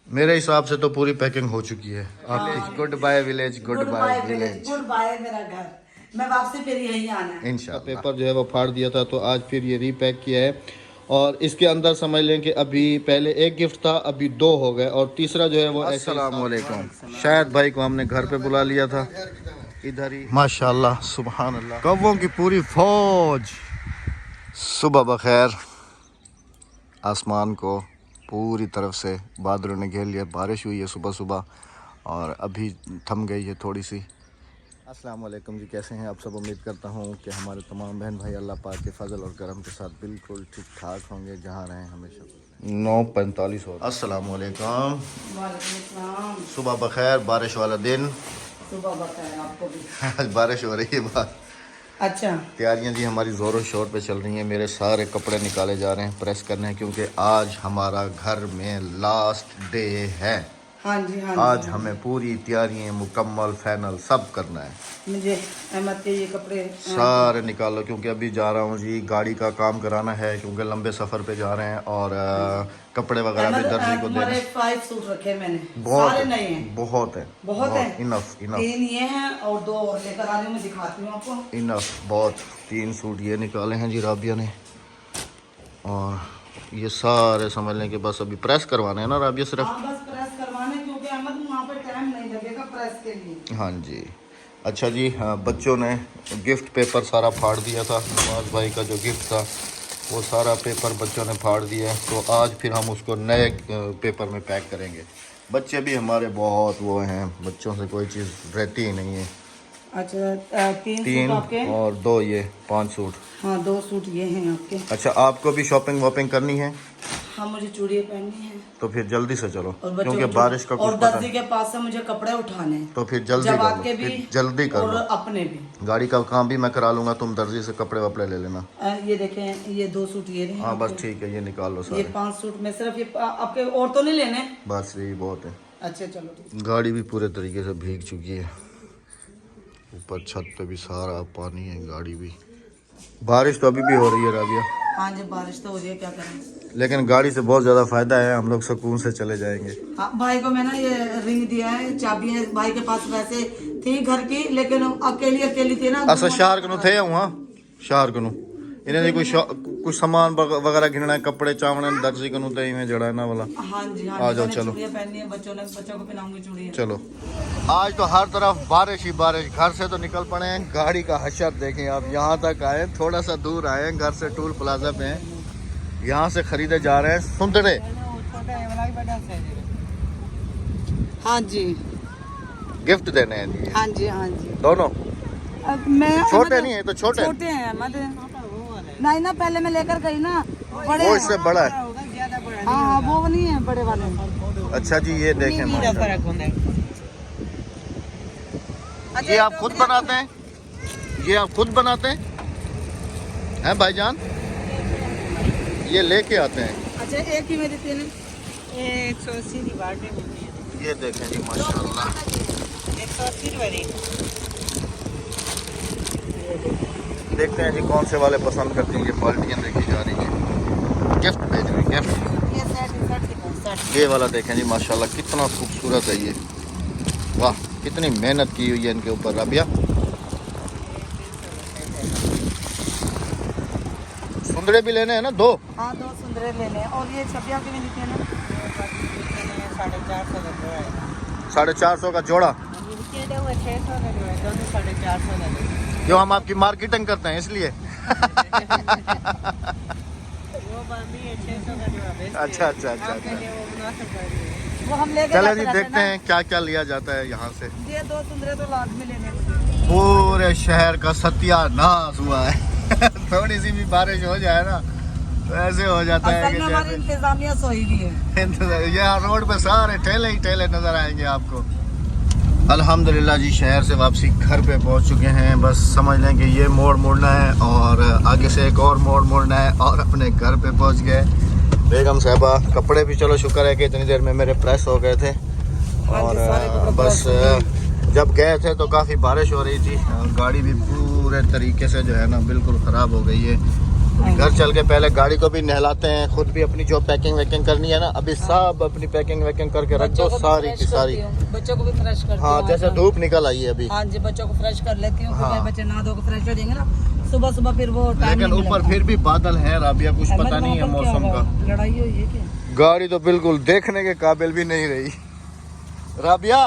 मेरे हिसाब से तो पूरी पैकिंग हो चुकी है आपकी। Good bye village, good bye village, good bye मेरा घर। मैं वापसी फिर यही आना है इंशाल्लाह। पेपर जो है वो फाड़ दिया था तो आज फिर ये रीपैक किया है और इसके अंदर समझ लें कि अभी पहले एक गिफ्ट था, अभी 2 हो गए और तीसरा जो है वो। अस्सलाम वालेकुम। शायद भाई को हमने घर पे बुला लिया था इधर ही। माशाल्लाह सुभान अल्लाह, कौवों की पूरी फौज। सुबह बखैर। आसमान को पूरी तरफ से बादलों ने घेर लिया, बारिश हुई है सुबह सुबह और अभी थम गई है थोड़ी सी। अस्सलाम वालेकुम जी, कैसे हैं आप सब? उम्मीद करता हूँ कि हमारे तमाम बहन भाई अल्लाह पाक के फजल और करम के साथ बिल्कुल ठीक ठाक होंगे, जहाँ रहें हमेशा। 9:45 हो। अस्सलाम वालेकुम। वालेकुम अस्सलाम। सुबह बखैर, बारिश वाला दिन। सुबह बखैर आपको भी। आज बारिश हो रही है बात। अच्छा, तैयारियां जी हमारी ज़ोरों शोर पे चल रही हैं। मेरे सारे कपड़े निकाले जा रहे हैं, प्रेस करने हैं, क्योंकि आज हमारा घर में लास्ट डे है। हाँ जी हाँ आज जी। हमें पूरी तैयारियां मुकम्मल फाइनल सब करना है। मुझे अहमद के ये कपड़े सारे निकालो क्योंकि अभी जा रहा हूँ जी, गाड़ी का काम कराना है क्योंकि लंबे सफ़र पे जा रहे हैं और कपड़े वगैरह भी दर्जी को देने। 5 सूट रखे मैंने, बहुत सारे नए हैं। बहुत है, बहुत है। Enough enough. 3 ये हैं और 2 और लेकर आ रही हूँ, मैं दिखाती हूँ आपको। इनफ बहुत। 3 सूट ये निकाले हैं जी राबिया ने और ये सारे समझ लें कि बस अभी प्रेस करवाने हैं ना राबिया सिर्फ। हाँ बस प्रेस करवाने, क्योंकि अहमद वहाँ पे टाइम नहीं लगेगा प्रेस के लिए। हाँ जी। अच्छा जी, हाँ, बच्चों ने गिफ्ट पेपर सारा फाड़ दिया था। नवाज भाई का जो गिफ्ट था वो सारा पेपर बच्चों ने फाड़ दिया है, तो आज फिर हम उसको नए पेपर में पैक करेंगे। बच्चे भी हमारे बहुत वो हैं, बच्चों से कोई चीज़ रहती ही नहीं है। अच्छा, 3 3 सूट आपके और 2 ये 5 सूट। हाँ 2 सूट ये हैं आपके। अच्छा, आपको भी शॉपिंग वॉपिंग करनी है? हाँ मुझे चूड़ियाँ पहननी है तो फिर जल्दी से चलो और बच्चों क्योंकि को बारिश का कुछ और पता दर्जी नहीं। के पास से मुझे कपड़े उठाने हैं, तो फिर जल्दी जवाब कर के लो, भी फिर जल्दी कर और लो। अपने भी। गाड़ी का काम भी मैं करा लूँगा, तुम दर्जी से कपड़े वपड़े ले लेना। ये देखें, ये 2 सूट ये रहे हैं हाँ बस आपके। ठीक है, ये निकाल लो ये सारे। 5 सूट में सिर्फ ये आपके और तो नहीं लेने? बस यही बहुत है। अच्छा चलो ठीक। गाड़ी भी पूरे तरीके से भीग चुकी है, ऊपर छत पे भी सारा पानी है, गाड़ी भी। बारिश तो अभी भी हो रही है राबिया, हाँ जब बारिश तो हो रही है, क्या करें। लेकिन गाड़ी से बहुत ज़्यादा फ़ायदा है, हम लोग सुकून से चले जाएंगे। हाँ भाई को मैंने ये रिंग दिया है, चाबी है भाई के पास, वैसे थी घर की लेकिन अकेली थी ना। अच्छा शहर कनु थे वहाँ, शहर कनु इन्हें कुछ सामान वगैरह गिनना है, कपड़े चावने दर्जी कनु थे इन्हें जड़ा है ना वाला। हाँ जी हाँ, आ जाओ चलो। चूड़ियाँ पहननी है बच्चों को पहनाऊंगी चूड़ियाँ। चलो। आज तो हर तरफ बारिश ही बारिश, घर से तो निकल पड़े हैं। गाड़ी का हशर देखें आप, यहाँ तक आए, थोड़ा सा दूर आए हैं घर से, टूल प्लाजा पे हैं। यहाँ से खरीदे जा रहे हैं सुंदरे। हाँ जी गिफ्ट देने हैं जी, हाँ जी हाँ जी। दोनों मैं छोटे नहीं है तो छोटे हैं नहीं ना, पहले मैं लेकर गई ना, बड़े वो इससे बड़ा है। हाँ हाँ वो नहीं है, बड़े वाले। अच्छा जी, ये देखें ये आप खुद बनाते हैं? ये आप खुद बनाते हैं भाईजान? ये लेके आते हैं? अच्छा एक ही में देते हैं 180 की बाल्टी मिलती है। ये देखें जी माशाल्लाह, 180 रुपए। देखते हैं जी कौन से वाले पसंद करते हैं। ये बाल्टियाँ देखी जा रही हैं, गिफ्ट भेज रहे हैं, गिफ्ट। ये सेट ये वाला देखें जी माशाल्लाह, कितना खूबसूरत है ये, वाह कितनी मेहनत की हुई है इनके ऊपर राबिया। सुंदरे भी लेने हैं ना 2? हाँ 2 सुंदरे लेने हैं। और ये छबिया के भी लिखे हैं ना, 450 का जोड़ा है। 450 का जोड़ा। 600 का जो है, दोनों 450 का है। क्यों, हम आपकी मार्केटिंग करते हैं इसलिए। वो बामी है 600 का जोड़ा बेचते हैं। अच्छा अच्छा अच्छा आपके अच्छा। लिए वो मुनासिब कर रही है। वो हम लेके चले जाते जी रहते देखते हैं क्या क्या लिया जाता है यहाँ से। ये 2 सुंदरे तो लाजमी लेने हैं। पूरे शहर का सत्यानाश हुआ है। थोड़ी सी भी बारिश हो जाए ना तो ऐसे हो जाता है असल कि में हमारी जैसे इंतजामिया सोई भी है। यहाँ रोड पे सारे ठेले ही ठेले नजर आएंगे आपको। अल्हम्दुलिल्लाह जी, शहर से वापसी घर पे पहुँच चुके हैं। बस समझ लें कि ये मोड़ मुड़ना है और आगे से एक और मोड़ मुड़ना है और अपने घर पे पहुँच गए। बेगम साहबा कपड़े भी चलो शुक्र है कि इतनी देर में मेरे प्रेस हो गए थे और बस जब गए थे तो काफ़ी बारिश हो रही थी, गाड़ी भी पूरे तरीके से जो है ना बिल्कुल ख़राब हो गई है घर चल के पहले गाड़ी को भी नहलाते हैं, खुद भी अपनी जो पैकिंग वैकिंग करनी है ना, अभी सब अपनी पैकिंग वैकिंग करके रख दो सारी की सारी। बच्चों को भी फ्रेश करती हाँ हूँ। जैसे धूप निकल आई है अभी। हाँ जी, बच्चों को फ्रेश कर लेती हूँ, हाँ। बच्चे नहा धो के फ्रेश हो जाएंगे ना, सुबह सुबह फिर वो टाइम लेकिन ऊपर फिर भी बादल है राबिया, कुछ पता नहीं है मौसम का। लड़ाई हुई है क्या? गाड़ी तो बिल्कुल देखने के काबिल भी नहीं रही राबिया,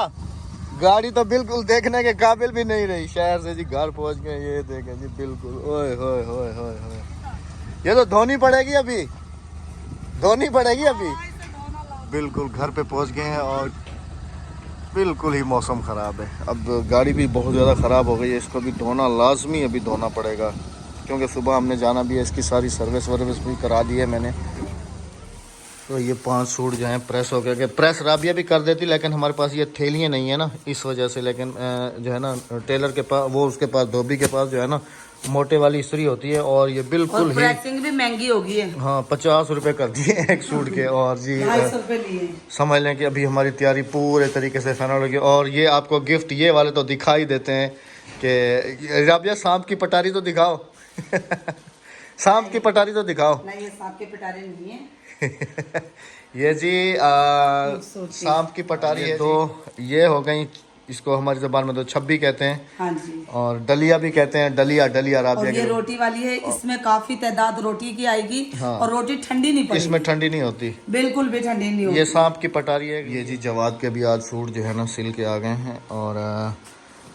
गाड़ी तो बिल्कुल देखने के काबिल भी नहीं रही। शहर से जी घर पहुंच गए, ये देखें जी बिल्कुल, ओए होए होए होए होए, ये तो धोनी पड़ेगी अभी, धोनी पड़ेगी अभी। बिल्कुल घर पे पहुंच गए हैं और बिल्कुल ही मौसम ख़राब है। अब गाड़ी भी बहुत ज़्यादा ख़राब हो गई है, इसको भी धोना लाजमी अभी धोना पड़ेगा, क्योंकि सुबह हमने जाना भी है। इसकी सारी सर्विस वर्विस भी करा दी है मैंने। तो ये 5 सूट जो हैं प्रेस हो गए, प्रेस राबिया भी कर देती, लेकिन हमारे पास ये थैलियाँ नहीं है ना, इस वजह से। लेकिन जो है ना टेलर के पास, वो उसके पास धोबी के पास जो है ना मोटे वाली इस्त्री होती है, और ये बिल्कुल ही प्रेसिंग भी महंगी होगी है। हाँ 50 रुपए कर दिए एक सूट के। और जी 250 रुपए लिए। समझ लें कि अभी हमारी तैयारी पूरे तरीके से फाइनल होगी। और ये आपको गिफ्ट ये वाले तो दिखाई देते हैं कि राबिया सांप की पटारी तो दिखाओ सांप की पटारी तो दिखाओ। नहीं, ये सांप के पिटारे नहीं है। ये जी सांप की पटारी है। तो ये हो गई, इसको हमारी ज़बान में तो छब्बी कहते हैं। हाँ जी। और डलिया भी कहते हैं, डलिया डलिया राबिया और ये के। रोटी वाली है, इसमें काफी तादाद रोटी की आएगी। हाँ। और रोटी ठंडी नहीं पड़ेगी, इसमें ठंडी नहीं होती, बिल्कुल भी ठंडी नहीं होगी। ये सांप की पटारी है। ये जी जवाद के भी आज सूट जो है ना सिल के आ गए हैं, और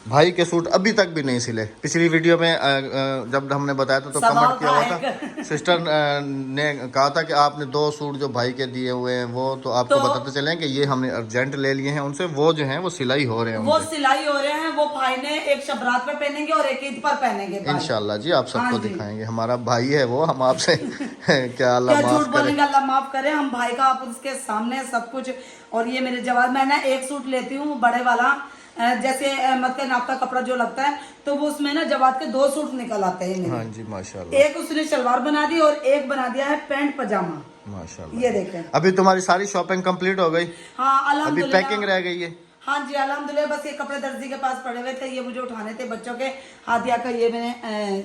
भाई के सूट अभी तक भी नहीं सिले। पिछली वीडियो में जब हमने बताया था तो कमेंट किया हुआ था, सिस्टर ने कहा था कि आपने 2 सूट जो भाई के दिए हुए हैं वो तो आपको बताते चले कि ये हमने अर्जेंट ले लिए हैं उनसे, वो जो हैं वो सिलाई हो रहे हैं, वो सिलाई हो रहे हैं। वो भाई ने एक शबरात पे पहनेंगे और एक ईद पर पहनेंगे। इंशाल्लाह जी आप सबको हाँ जी। दिखाएंगे। हमारा भाई है वो, हम आपसे क्या अल्लाह क्या झूठ माफ करे। बोलेंगे, अल्लाह माफ करे। हम भाई का आप उसके सामने सब कुछ। और ये मेरे जवाब, मैं ना एक सूट लेती हूँ बड़े वाला, जैसे मतलब नाप का कपड़ा जो लगता है, तो वो उसमें ना जवाब के 2 सूट निकल आते हैं मेरे। हाँ जी माशाल्लाह। एक उसने शलवार बना दी और एक बना दिया है पैंट पजामा। माशाल्लाह। ये देखें, अभी तुम्हारी सारी शॉपिंग कंप्लीट हो गई? हाँ अभी अल्हम्दुलिल्लाह। पैकिंग रह गई है? हाँ जी अल्हम्दुलिल्लाह। बस ये कपड़े दर्जी के पास पड़े हुए थे, ये मुझे उठाने थे बच्चों के। हादिया का ये मैंने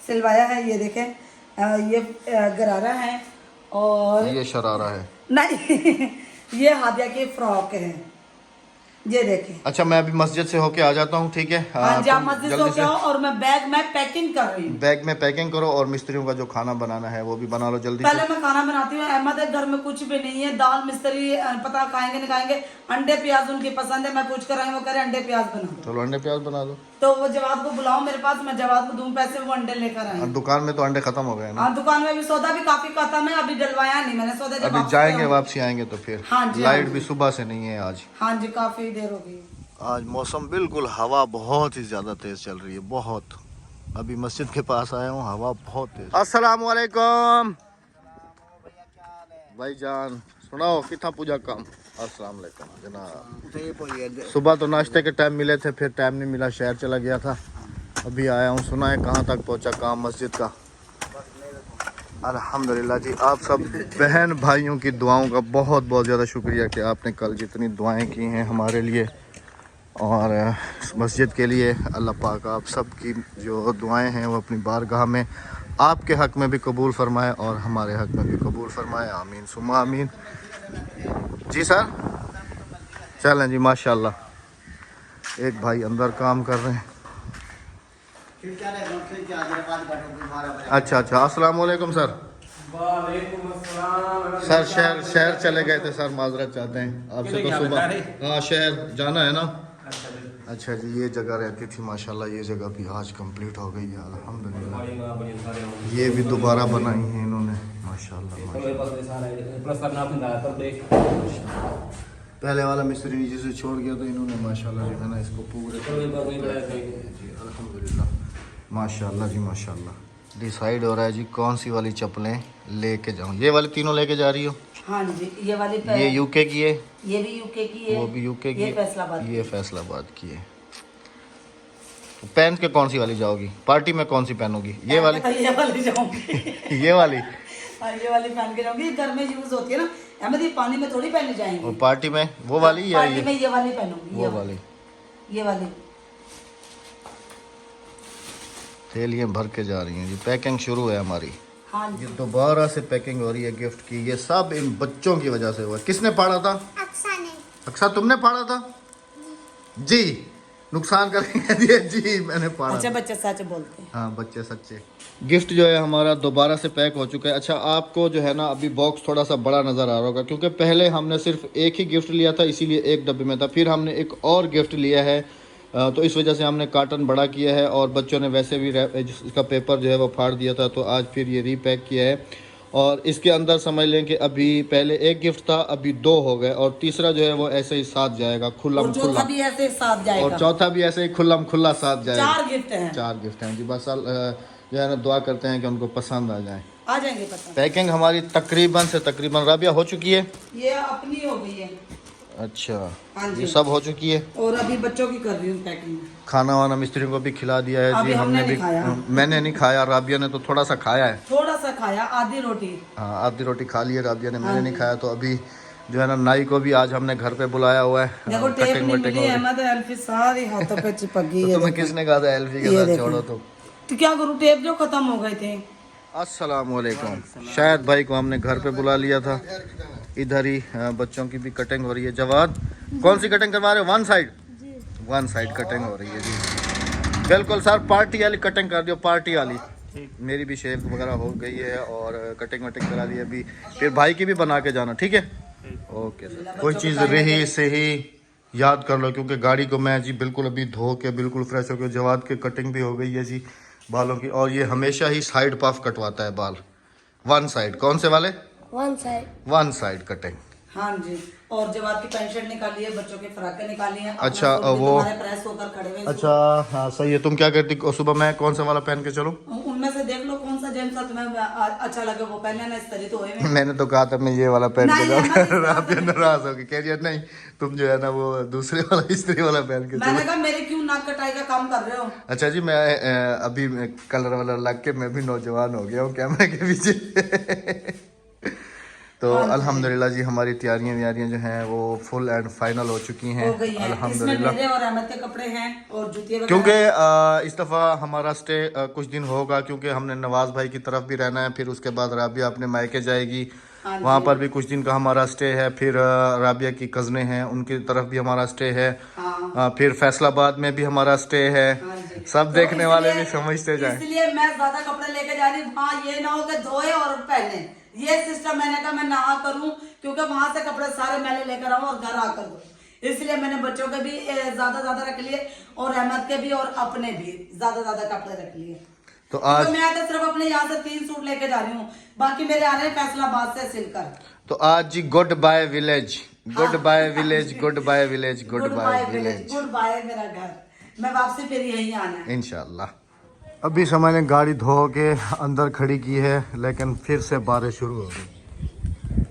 सिलवाया है, ये देखें, ये गरारा है और ये शरारा है। नहीं ये हादिया की फ्रॉक है, ये देखें। अच्छा मैं अभी मस्जिद से होके आ जाता हूँ, ठीक है? हाँ जी, आप तुम मस्जिद से जल्दी होके आओ और मैं बैग में पैकिंग कर रही हूँ। बैग में पैकिंग करो और मिस्त्रियों का जो खाना बनाना है वो भी बना लो जल्दी से। पहले मैं खाना बनाती हूँ। अहमद है घर में कुछ भी नहीं है, दाल मिस्त्री पता खाएंगे नहीं खाएंगे। अंडे प्याज उनकी पसंद है, मैं पूछ कर आई, वो करे अंडे प्याज बना दो। चलो अंडे प्याज बना दो। तो वो जवाब को बुलाओ मेरे पास, मैं जवाब को दूं पैसे, वो अंडे लेकर आए। दुकान में तो अंडे खत्म हो गए ना? हाँ दुकान में भी सौदा भी काफी खत्म है, अभी डलवाया नहीं मैंने सौदा। जब अभी जाएंगे वापसी आएंगे तो फिर। हाँ जी, लाइट हाँ भी जी। सुबह से नहीं है आज। हाँ जी काफी देर हो गई। आज मौसम बिल्कुल, हवा बहुत ही ज्यादा तेज चल रही है, बहुत। अभी मस्जिद के पास आया हूँ, हवा बहुत तेज। अस्सलाम वालेकुम भाईजान, सुनाओ कितना पूजा काम? अस्सलाम वालेकुम जनाब। सुबह तो नाश्ते के टाइम मिले थे, फिर टाइम नहीं मिला, शहर चला गया था। अभी आया हूँ, सुना है कहाँ तक पहुँचा काम मस्जिद का? अल्हम्दुलिल्लाह जी। आप सब बहन भाइयों की दुआओं का बहुत बहुत ज़्यादा शुक्रिया कि आपने कल जितनी दुआएं की हैं हमारे लिए और मस्जिद के लिए। अल्लाह पाक आप सब की जो दुआएं हैं वो अपनी बारगाह में आपके हक़ में भी कबूल फरमाए और हमारे हक़ में भी कबूल फरमाए। आमीन सुम्मा आमीन। जी सर चलें जी, माशाल्लाह। एक भाई अंदर काम कर रहे हैं। अच्छा अच्छा, अस्सलाम वालेकुम सर। सर शहर चले गए थे सर, माजरत चाहते हैं आपसे। तो सुबह हाँ शहर जाना है ना। अच्छा जी, ये जगह रहती थी माशाल्लाह, ये जगह भी आज कंप्लीट हो गई है अल्हम्दुलिल्लाह। ये भी दोबारा बनाई है इन्होंने माशाल्लाह। पहले वाला मिस्त्री जिसे छोड़ गया तो इन्होंने माशाल्लाह जो है ना इसको पूरे जी अल्हम्दुलिल्लाह माशाल्लाह जी माशाल्लाह। डिसाइड हो रहा है जी कौन सी वाली चप्पलें लेके जाऊँ। ये वाली तीनों लेके जा रही हो? हाँ जी, ये वाली ये यूके की है, ये भी यूके की है, वो भी यूके की, ये फैसलाबाद ये फैसलाबाद की है। पहन के कौन सी वाली जाओगी? पार्टी में कौन सी पहनोगी? ये वाली? ये वाली जाऊंगी। ये वाली? हाँ, ये वाली पहन के जाऊंगी, घर में यूज होती है ना अहमद, ये पानी में थोड़ी पहने जाएंगे। और पार्टी में वो वाली या पार्टी में ये वाली पहनूंगी, वो वाली? ये वाली। थैलियाँ भर के जा रही हैं जी। पैकिंग शुरू है हमारी। हाँ जी। ये दोबारा से पैकिंग हो रही है गिफ्ट की। ये सब इन बच्चों की वजह से हुआ। किसने फाड़ा था? अक्सा ने। अक्सा तुमने फाड़ा था जी? नुकसान करके कह दिया जी मैंने फाड़ा। अच्छा बच्चे सच बोलते हैं। हाँ बच्चे सच्चे। गिफ्ट जो है हमारा दोबारा से पैक हो चुका है। अच्छा आपको जो है ना अभी बॉक्स थोड़ा सा बड़ा नज़र आ रहा होगा क्योंकि पहले हमने सिर्फ एक ही गिफ्ट लिया था, इसीलिए एक डब्बे में था। फिर हमने एक और गिफ्ट लिया है तो इस वजह से हमने कार्टन बड़ा किया है और बच्चों ने वैसे भी इसका पेपर जो है वो फाड़ दिया था, तो आज फिर ये रीपैक किया है। और इसके अंदर समझ लें कि अभी पहले एक गिफ्ट था, अभी 2 हो गए और तीसरा जो है वो ऐसे ही साथ जाएगा खुल्लम और चौथा खुल्ला। भी ऐसे साथ जाएगा। और चौथा भी ऐसे ही खुल्लम खुल्ला साथ जाएगा। 4 गिफ्ट हैं। 4 गिफ्ट हैं जी। बस जो है ना दुआ करते हैं कि उनको पसंद आ जाए। आ जाएंगे पसंद। पैकिंग हमारी तकरीबन से तकरीबन राबिया हो चुकी है। ये अपनी हो गई है। अच्छा हाँ जी। ये सब हो चुकी है और अभी बच्चों की कर रही हूँ पैकिंग। खाना वाना मिस्त्री को भी खिला दिया है अभी जी। हमने हमने भी नहीं खाया। मैंने नहीं खाया, राबिया ने तो थोड़ा सा खाया है। थोड़ा सा खाया, आधी रोटी। हाँ आधी रोटी खा ली है राबिया ने, मैंने नहीं खाया। तो अभी जो है ना नाई को भी आज हमने घर पे बुलाया हुआ है। देखो टेप नहीं मिली, अहमद एल्फी सारी हाथों पे चिपक गई है। तुम्हें किसने कहा था एल्फी के साथ छोड़ो? तो क्या करूँ, टेप जो खत्म हो गए थे। अस्सलाम वालेकुम। शायद भाई को हमने घर पे बुला लिया था। इधर ही बच्चों की भी कटिंग हो रही है। जवाद कौन सी कटिंग करवा रहे हो? 1 साइड? 1 साइड कटिंग हो रही है जी। बिल्कुल सर पार्टी वाली कटिंग कर दियो, पार्टी वाली। मेरी भी शेव वगैरह हो गई है और कटिंग वटिंग करा दी है। अभी फिर भाई की भी बना के जाना, ठीक है? Okay sir. कोई चीज़ रही सही याद कर लो क्योंकि गाड़ी को मैं जी बिल्कुल अभी धो के बिल्कुल फ्रेश हो गया। जवाद की कटिंग भी हो गई है जी बालों की। और ये हमेशा ही साइड पफ कटवाता है बाल, 1 साइड। कौन से वाले? 1 साइड। 1 side cutting. हाँ जी। और जवाब की पैंट शर्ट निकाली है, बच्चों के फ्राकें निकाली हैं। अच्छा, अपना सूट भी वो- तुम्हारे प्रेस होकर खड़े हुए हैं। अच्छा हाँ सही है। तुम क्या करती सुबह? मैं कौन सा वाला पहन के चलूं? उनमें से देख लो कौन सा जेंट्स सा तुम्हें अच्छा लगे वो पहने ना, इस तरह तो हुए। मैंने तो कहा था मैं ये वाला पहन के नहीं, जाऊंगा। हम आप नाराज होगी, कह रही है नहीं तुम जो है ना वो दूसरे वाला इस्त्री वाला पहन के मैंने चलो। कहा मेरे क्यों नाक कटाई का काम कर रहे हो? अच्छा जी मैं अभी कलर वाला लग के मैं भी नौजवान हो गया हूँ कैमरे के पीछे। तो अल्हम्दुलिल्लाह जी हमारी तैयारियां जो हैं वो फुल एंड फाइनल हो चुकी हैं हो गई है। इसमें अल्हम्दुलिल्लाह। मेरे और अहमद के कपड़े हैं और जूतियां वगैरह। क्योंकि इस दफ़ा हमारा स्टे कुछ दिन होगा क्योंकि हमने नवाज भाई की तरफ भी रहना है। फिर उसके बाद राबिया अपने मायके जाएगी, हाँ वहाँ पर भी कुछ दिन का हमारा स्टे है। फिर राबिया की कज़नें हैं उनकी तरफ भी हमारा स्टे है। हाँ। फिर फैसलाबाद में भी हमारा स्टे है। हाँ जी। सब तो देखने वाले भी इसलिए- समझते जाए। इसलिए मैं ज्यादा कपड़े लेके जा रही हूँ। हाँ ये ना हो कि धोए और पहने, ये सिस्टम मैंने कहा मैं ना करूं क्योंकि वहां से कपड़े सारे मैंने लेकर आऊं और घर आकर दो। इसलिए मैंने बच्चों के भी ज्यादा रख लिए और अहमद के भी और अपने भी ज्यादा कपड़े रख लिए। तो आज तो मैं तो सिर्फ अपने यहाँ से 3 सूट लेके जा रही हूँ, बाकी मेरे आ रहे हैं फैसलाबाद से सिलकर। तो आज जी good bye village, good bye village, good bye village, good bye village, good bye मेरा घर। मैं वापसी फिर यही आना है इंशाल्लाह। अभी समय ने गाड़ी धो के अंदर खड़ी की है लेकिन फिर से बारिश शुरू हो गई।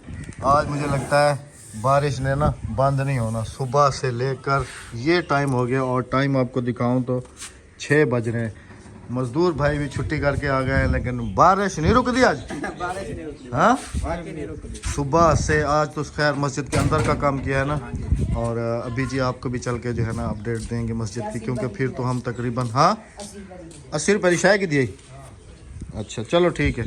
आज मुझे लगता है बारिश ने ना बंद नहीं होना। सुबह से लेकर ये टाइम हो गया और टाइम आपको दिखाऊं तो 6 बज रहे हैं। मजदूर भाई भी छुट्टी करके आ गए हैं लेकिन बारिश नहीं रुक दी आज। हाँ सुबह से आज तो खैर मस्जिद के अंदर का काम किया है ना। और अभी जी आपको भी चल के जो है ना अपडेट देंगे मस्जिद की क्योंकि फिर तो हम तकरीबन 80 रुपये रिशाई की दिए। अच्छा चलो ठीक है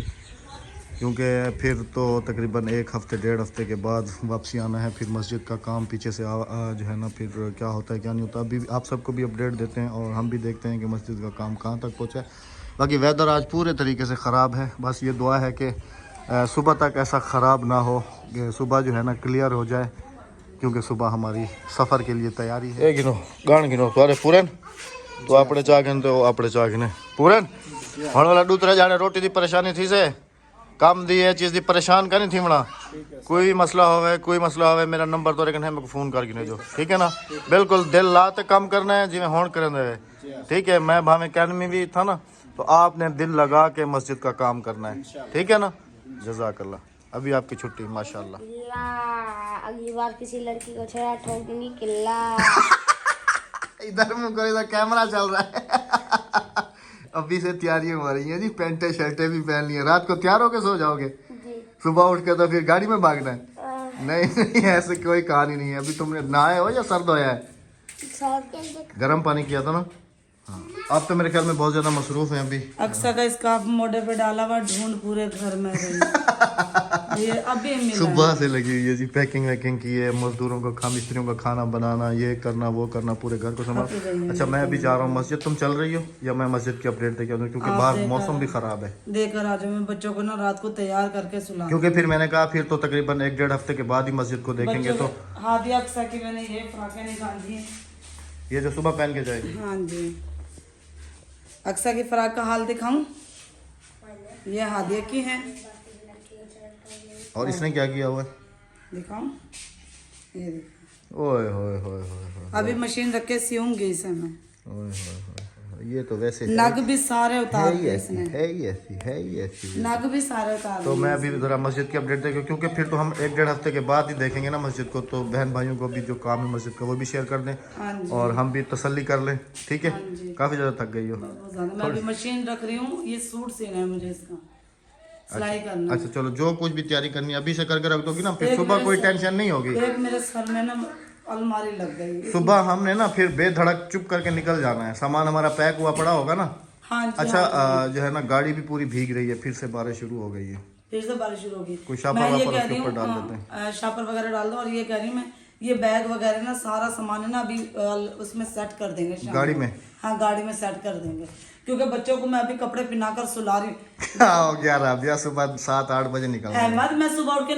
क्योंकि फिर तो तकरीबन 1 हफ्ते 1.5 हफ्ते के बाद वापसी आना है। फिर मस्जिद का काम पीछे से जो है ना फिर क्या होता है क्या नहीं होता। अभी आप सबको भी अपडेट देते हैं और हम भी देखते हैं कि मस्जिद का काम कहाँ तक पहुँचा है। बाकी वेदर आज पूरे तरीके से ख़राब है। बस ये दुआ है कि सुबह तक ऐसा ख़राब ना हो कि सुबह जो है ना क्लियर हो जाए क्योंकि सुबह हमारी सफ़र के लिए तैयारी है। गिनो गान गिनो तुरे पूरन तो अपने चाह गिन तो अपने चाह गिने पूरन हम वाला दूसरा जाने रोटी की परेशानी थी से काम दी है चीज़ की परेशान का नहीं थी मना। कोई भी मसला होवे मेरा नंबर तो रखना है मेरे को फ़ोन कर गिने जो ठीक है ना। बिल्कुल दिल ला तो काम करना है जिमें होन करें दे ठीक है। मैं भावे अकेडमी भी था ना तो आपने दिल लगा के मस्जिद का काम करना है ठीक है ना। जज़ाकल्लाह। अभी आपकी छुट्टी माशाल्लाह। अगली बार किसी लड़की को छेड़ा ठोकनी किल्ला। इधर मुझको इधर कैमरा चल रहा है। अभी से तैयारियां हो रही हैं जी। पैंटें शर्टें भी पहन ली हैं। रात को तैयार होके सो जाओगे, सुबह उठ के तो फिर गाड़ी में भागना है। नहीं ऐसे कोई कहानी नहीं है। अभी तुमने नहाए हो या सर्द होया है? गर्म पानी किया था ना हाँ, आप तो मेरे ख्याल में बहुत ज्यादा मसरूफ हैं अभी। अक्सर का स्कार्फ मोड़े पे डाला हुआ, ढूंढ पूरे घर में रही। ये अभी मिला है। सुबह से लगी हुई है जी, पैकिंग वैकिंग की है, मजदूरों का मिस्त्रियों का खाना बनाना, ये करना वो करना, पूरे घर को संभाल। अच्छा मैं अभी जा रहा हूँ मस्जिद, तुम चल रही हो या मैं मस्जिद की अपडेट देके आऊँ, क्योंकि बाहर मौसम भी खराब है। देकर आज मैं बच्चों को ना रात को तैयार करके सुला, क्योंकि फिर मैंने कहा फिर तो तकरीबन 1-1.5 हफ्ते के बाद ही मस्जिद को देखेंगे। तो हादिया अक्सा की मैंने ये फ्राकें निकाली है, ये जो सुबह पहन के जाएगी। हाँ जी। अक्सा की फ्राक का हाल दिखाऊं, ये हादिया की है। और इसने क्या किया हुआ है? दिखाऊं, ये देखो। ओए होए होए होए अभी मशीन रख के सियूंगी इसे मैं। ओए होए होए, ये तो वैसे नग भी सारे उतार है ही दिए ऐसी, इसने, है ही ऐसी, है ही ऐसी। नग भी सारे उतार तो दिए। मैं अभी जरा मस्जिद की अपडेट देखें, क्योंकि फिर तो हम 1-1.5 हफ्ते के बाद ही देखेंगे ना मस्जिद को। तो बहन भाइयों को भी जो काम है मस्जिद का वो भी शेयर कर दें हाँ जी, और हम भी तसल्ली कर लें, ठीक है। हाँ जी। काफी ज्यादा थक गई हो। बहुत ज्यादा। मैं अभी मशीन रख रही हूँ, ये सूट सीना है मुझे, इसका सिलाई करना है। अच्छा चलो, जो कुछ भी तैयारी करनी है अभी से करके रख दोगी ना, फिर एक सुबह मेरे कोई सर- टेंशन नहीं होगी। एक मेरे सर में ना अलमारी लग गई। सुबह हमने ना फिर बेधड़क चुप करके निकल जाना है, सामान हमारा पैक हुआ पड़ा होगा ना। हाँ जी। अच्छा हाँ जो है ना गाड़ी भी पूरी भीग रही है, फिर से बारिश शुरू हो गई है। फिर से बारिश शुरू होगी। कोई शापर मैं ये वापर कह उसके रही ऊपर डाल हूँ, देते शापर वगैरह डाल दो। और ये कह रही हूँ मैं, ये बैग वगैरह ना सारा सामान है ना अभी उसमें सेट कर देंगे शाम गाड़ी को। में? हाँ गाड़ी में सेट कर देंगे, क्योंकि बच्चों को मैं अभी कपड़े पहनाकर सुला रही हूँ। हो गया राबिया, सुबह 7-8 बजे निकलना है। अहमद, मैं सुबह उठ के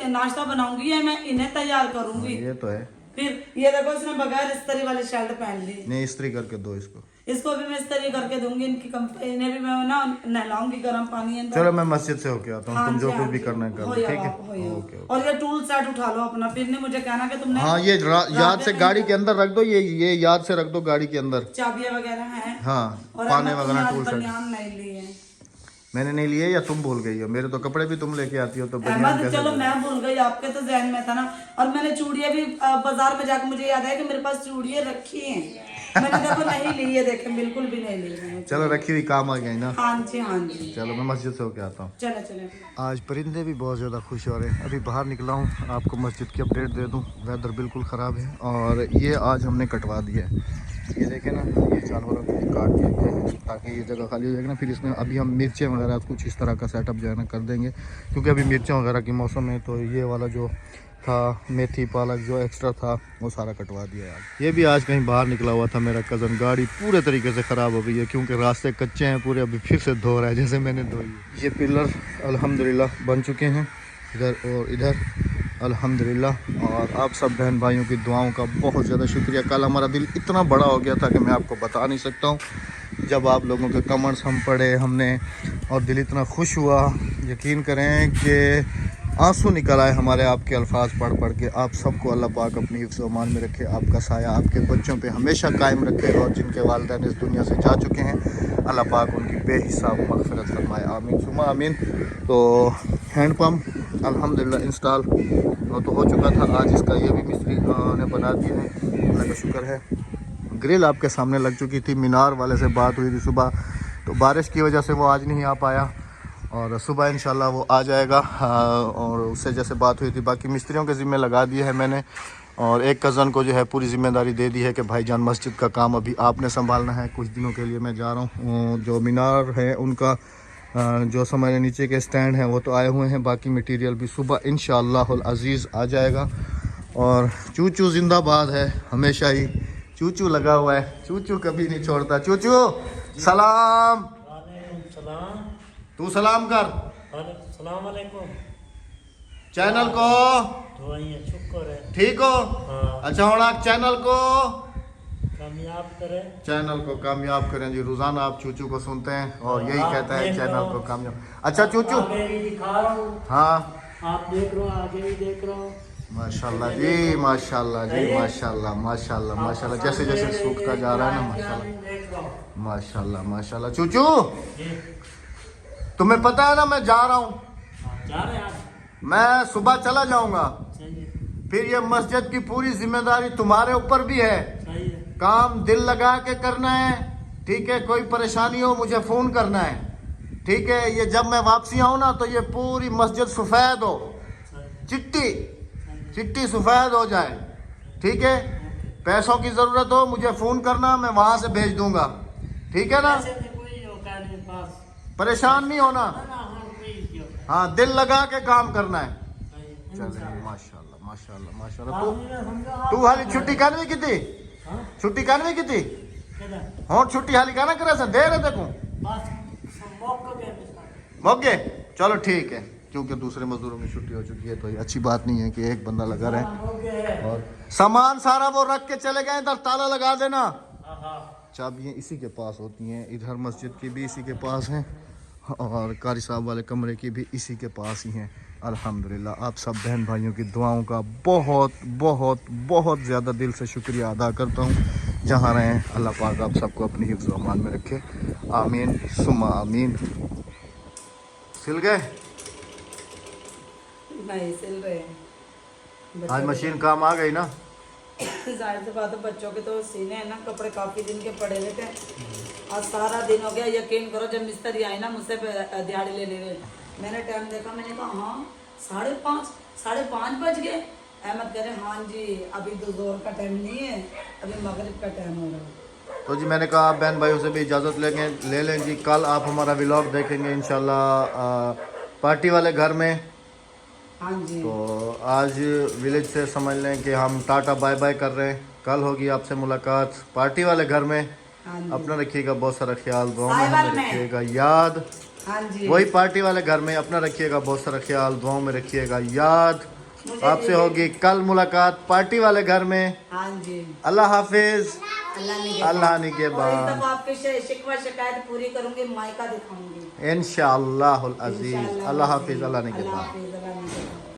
नाश्ता बनाऊंगी या मैं इन्हें तैयार करूंगी। ये तो है। फिर ये देखो, इसने बगैर इस्त्री वाली शर्ट पहन ली। नहीं इस्त्री करके दो इसको। इसको भी मैं इस्त्री करके दूंगी, इन्हें भी मैं ना नहलाऊंगी गर्म पानी अंदर। चलो मैं मस्जिद से होके आता हूँ, हाँ तुम जी, जो हाँ कुछ भी जी। करना है कर हो लो, जाओ ठीक है। आप, हो जाओ। ओके। और ये टूल सेट उठा लो अपना, फिर नहीं मुझे कहना कि तुमने हाँ ये याद से गाड़ी के अंदर रख दो, ये याद से रख दो गाड़ी के अंदर। चाबियां वगैरह हैं। हाँ और पाने अहमद, वगैरह तुमने टूल आज सेट बनियान नहीं ली है। मैंने नहीं लिए या तुम भूल गई हो? मेरे तो कपड़े भी तुम लेके आती हो तो बनियान अहमद कैसे चलो भूल? मैं भूल गई, आपके तो जहन में था ना। और मैंने चूड़ियां भी बाजार में जाकर मुझे याद है कि मेरे पास चूड़ियां रखी हैं, मैंने देखो नहीं ली है, देखे बिल्कुल भी नहीं ली मैंने। चलो रखी हुई काम आ गई ना। हाँ जी, हाँ जी। चलो मैं मस्जिद से होके आता हूँ। चले चले। आज परिंदे भी बहुत ज़्यादा खुश हो रहे हैं। अभी बाहर निकला हूँ, आपको मस्जिद की अपडेट दे दूँ। वेदर बिल्कुल ख़राब है और ये आज हमने कटवा दिया है। ये देखें ना, ये जानवरों को काट दिया गया है ताकि ये जगह खाली हो जाएगी ना। फिर इसमें अभी हम मिर्चें वगैरह कुछ इस तरह का सेटअप जो है ना कर देंगे, क्योंकि अभी मिर्चें वगैरह की मौसम है। तो ये वाला जो था मेथी पालक जो एक्स्ट्रा था वो सारा कटवा दिया यार। ये भी आज कहीं बाहर निकला हुआ था मेरा कज़न, गाड़ी पूरे तरीके से ख़राब हो गई है क्योंकि रास्ते कच्चे हैं पूरे। अभी फिर से धो रहा है जैसे मैंने धोई। ये पिलर अल्हम्दुलिल्लाह बन चुके हैं इधर और इधर अल्हम्दुलिल्लाह। और आप सब बहन भाइयों की दुआओं का बहुत ज़्यादा शुक्रिया। कल हमारा दिल इतना बड़ा हो गया था कि मैं आपको बता नहीं सकता हूँ। जब आप लोगों के कमेंट्स हम पढ़े हमने और दिल इतना खुश हुआ, यकीन करें कि आंसू निकल आए हमारे आपके अल्फाज पढ़ पढ़ के। आप सबको अल्लाह पाक अपनी हिफ्ज़ व अमान में रखे, आपका साया आपके बच्चों पे हमेशा कायम रखे। और जिनके वालिदैन इस दुनिया से जा चुके हैं अल्लाह पाक उनकी बेहिसाब मग़फ़िरत फरमाए, आमीन सुमा आमीन। तो हैंड पम्प अल्हम्दुलिल्लाह इंस्टॉल तो हो चुका था। आज इसका ये भी मिस्त्री ने बना दिया है, अल्लाह का शुक्र है। ग्रिल आपके सामने लग चुकी थी। मीनार वाले से बात हुई थी सुबह, तो बारिश की वजह से वो आज नहीं आ पाया और सुबह इंशाल्लाह वो आ जाएगा। और उससे जैसे बात हुई थी, बाकी मिस्त्रियों के ज़िम्मे लगा दिए है मैंने। और एक कज़न को जो है पूरी ज़िम्मेदारी दे दी है कि भाईजान मस्जिद का काम अभी आपने संभालना है। कुछ दिनों के लिए मैं जा रहा हूँ। जो मीनार है उनका जो हमारे नीचे के स्टैंड हैं वो तो आए हुए हैं, बाकी मटेरियल भी सुबह इंशाअल्लाहुल अज़ीज़ आ जाएगा। और चूचू जिंदाबाद है, हमेशा ही चूचू लगा हुआ है, चूचू कभी नहीं छोड़ता। चूचू सलाम, तू सलाम कर सलाम अलैकुम। चैनल को शुक्र है, ठीक हो? अच्छा हूँ आप चैनल को कामयाब करे, चैनल को कामयाब करें जी। रोज़ाना आप चूचू को सुनते हैं और यही कहता है चैनल को कामयाब। अच्छा चूचू, आगे भी दिखा रहा हूँ, हाँ आप देख रहे हो, आगे भी देख रहा हूँ। माशाल्लाह जी, माशाल्लाह जी, माशाल्लाह माशाल्लाह माशाल्लाह। जैसे जैसे सूखता जा रहा है ना, माशाल्लाह माशाल्लाह माशाल्लाह। चूचू तुम्हें पता है ना मैं जा रहा हूँ, जा रहे हैं आप? मैं सुबह चला जाऊंगा। सही है, फिर ये मस्जिद की पूरी जिम्मेदारी तुम्हारे ऊपर भी है। सही है, काम दिल लगा के करना है, ठीक है? कोई परेशानी हो मुझे फ़ोन करना है, ठीक है? ये जब मैं वापसी आऊँ ना तो ये पूरी मस्जिद सफ़ेद हो, चिट्टी चिट्टी सफ़ेद हो जाए, ठीक है? पैसों की जरूरत हो मुझे फोन करना, मैं वहां से भेज दूंगा, ठीक है ना? परेशान नहीं होना, हाँ दिल लगा के काम करना है। चलिए माशाल्लाह माशाल्लाह माशाल्लाह। तू हाली छुट्टी करनी कितनी, छुट्टी करनी कितनी हाँ छुट्टी हाली कहना करे से दे रहे देखो मौके। चलो ठीक है, क्योंकि दूसरे मजदूरों की छुट्टी हो चुकी है तो ये अच्छी बात नहीं है कि एक बंदा लगा रहे। और सामान सारा वो रख के चले गए, इधर ताला लगा देना। चाबियाँ इसी के पास होती हैं, इधर मस्जिद की भी इसी के पास हैं और कारी साहब वाले कमरे की भी इसी के पास ही हैं। अल्हम्दुलिल्लाह आप सब बहन भाइयों की दुआओं का बहुत बहुत बहुत ज़्यादा दिल से शुक्रिया अदा करता हूँ। जहाँ रहें अल्लाह पाक आप सबको अपनी हिफ्ज़ व अमान में रखे, आमीन सुम्मा आमीन। सिल गए नहीं सिल रहे हैं। आज मशीन काम आ गई ना? जाहिर सी बात है बच्चों के तो सीने हैं ना, कपड़े काफी दिन के पड़े हुए थे। आज सारा दिन हो गया, यकीन करो जब मिस्त्री आई ना मुझसे दिहाड़ी लेने गए, मैंने टाइम देखा, मैंने कहा हाँ 5:30 बज गए। अहमद कह रहे हाँ जी अभी तो जोर का टाइम नहीं है, अभी मगरिब का टाइम हो रहा है। तो जी मैंने कहा आप बहन भाइयों से भी इजाज़त ले लें जी। कल आप हमारा व्लॉग देखेंगे इंशाल्लाह पार्टी वाले घर में। हाँ जी तो आज विलेज से समझ लें कि हम टाटा बाय बाय कर रहे हैं। कल होगी आपसे मुलाकात पार्टी वाले घर में। हाँ जी अपना रखिएगा बहुत सारा ख्याल, दुआओं में साहिवाल हमें में। रखिएगा याद। हाँ जी वही पार्टी वाले घर में अपना रखिएगा बहुत सारा ख्याल, दुआओं में रखिएगा याद। मुझे आपसे भी- होगी कल मुलाकात पार्टी वाले घर में। हाँ जी अल्लाह हाफिज, अल्लाह ने के और इस बाद दफा आपकी शिकवा शिकायत पूरी करूंगी, मायका दिखाऊंगी इंशाअल्लाह अजीज। इंशाअल्लाह। अल्लाह हाफिज, अल्लाह ने के अल्लाह बाद। हाफिज, अल्लाह ने के बाद।